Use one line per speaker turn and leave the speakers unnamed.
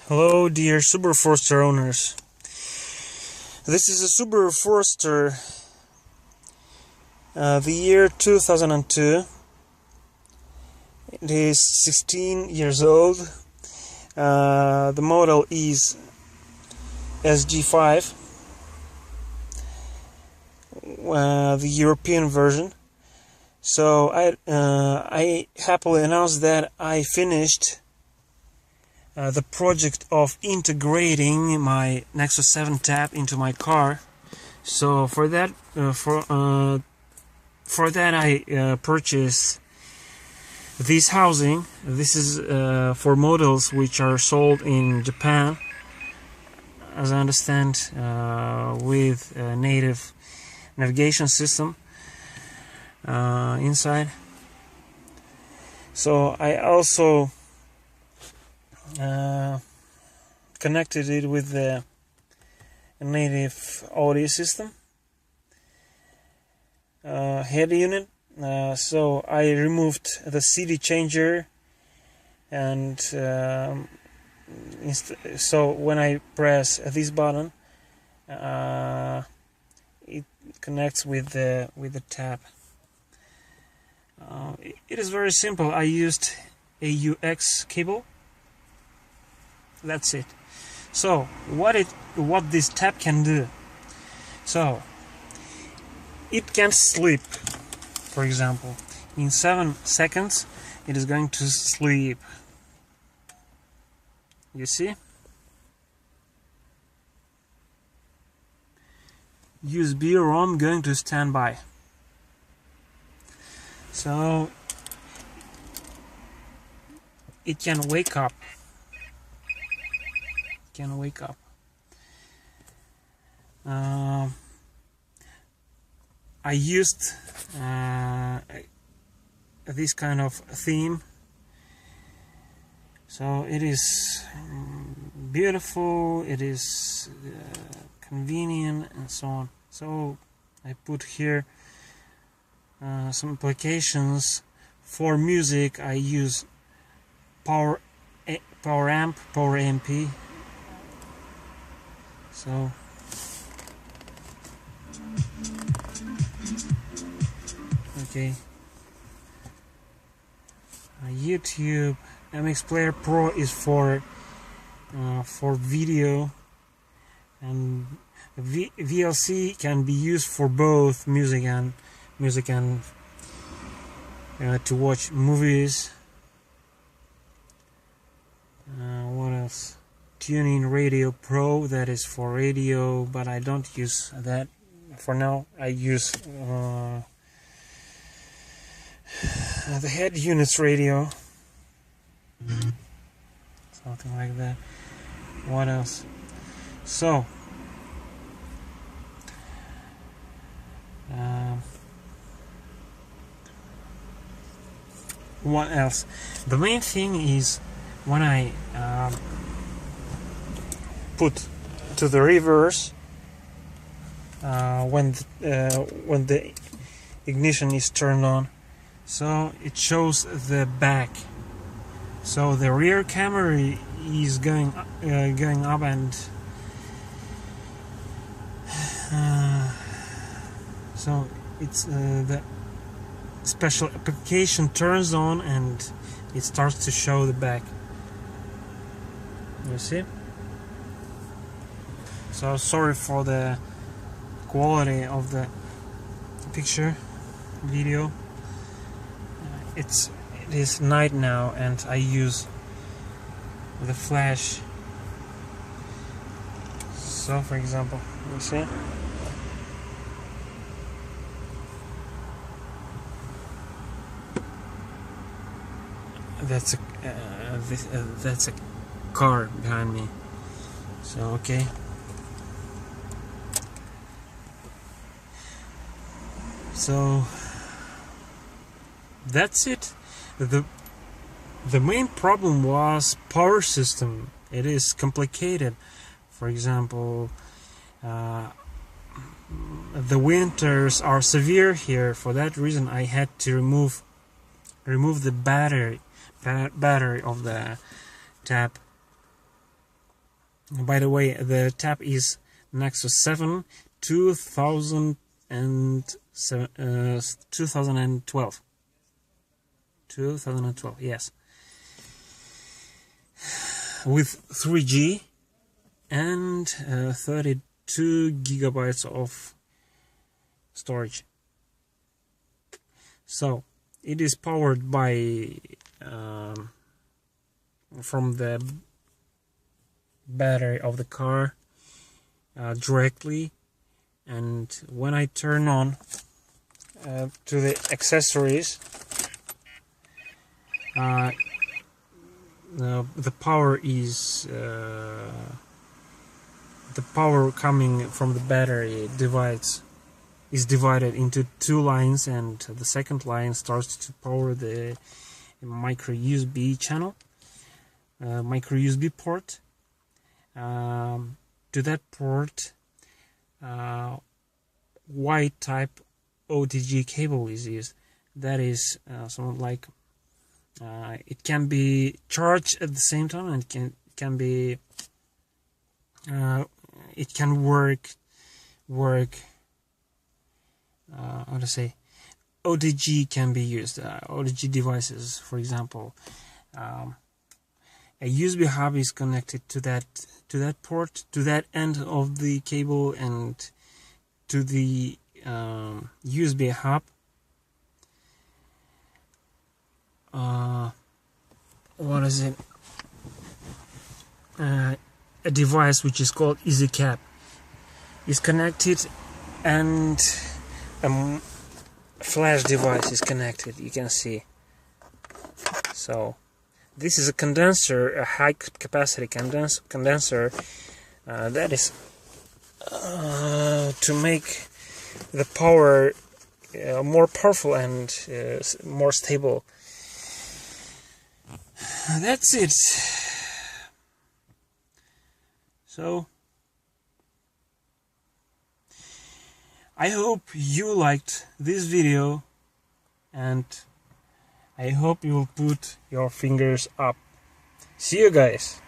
Hello dear Subaru Forester owners. This is a Subaru Forester, the year 2002. It is 16 years old. The model is SG5, the European version. So I happily announced that I finished the project of integrating my Nexus 7 tap into my car. So for that I purchased this housing. This is for models which are sold in Japan, as I understand, with a native navigation system inside. So I also connected it with the native audio system head unit. So I removed the CD changer, and so when I press this button, it connects with the tap. It is very simple. I used a UX cable. That's it. So what this tap can do? So it can sleep. For example, in 7 seconds it is going to sleep. You see? USB ROM going to stand by. So it can wake up. I used this kind of theme, so it is beautiful, it is convenient, and so on. So I put here some applications. For music I use Power amp. So okay, YouTube. MX Player Pro is for video, and VLC can be used for both music and to watch movies. What else? Tuning Radio Pro, that is for radio, but I don't use that for now. I use the head unit's radio, something like that. What else? So what else? The main thing is when I put to the reverse, when the ignition is turned on, so it shows the back. So the rear camera is going up, and so it's the special application turns on and it starts to show the back. You see? So sorry for the quality of the picture video. It is night now, and I use the flash. So for example, you see? That's a car behind me. So okay. So that's it. The main problem was power system. It is complicated. For example, the winters are severe here. For that reason, I had to remove the battery of the tap. By the way, the tab is Nexus 7 2012. 2012, yes. With 3G and 32 gigabytes of storage. So it is powered by from the battery of the car directly, and when I turn on to the accessories, the power is the power coming from the battery is divided into two lines, and the second line starts to power the micro USB channel, micro USB port. To that port, white type OTG cable is used. That is something like it can be charged at the same time, and can be it can work how to say, OTG can be used. OTG devices, for example, a USB hub is connected to that port, to that end of the cable, and to the USB hub. What is it? A device which is called EasyCap is connected, and a flash device is connected, you can see. So this is a condenser, a high capacity condenser that is to make the power more powerful and more stable. That's it. So I hope you liked this video, and I hope you will put your fingers up. See you guys.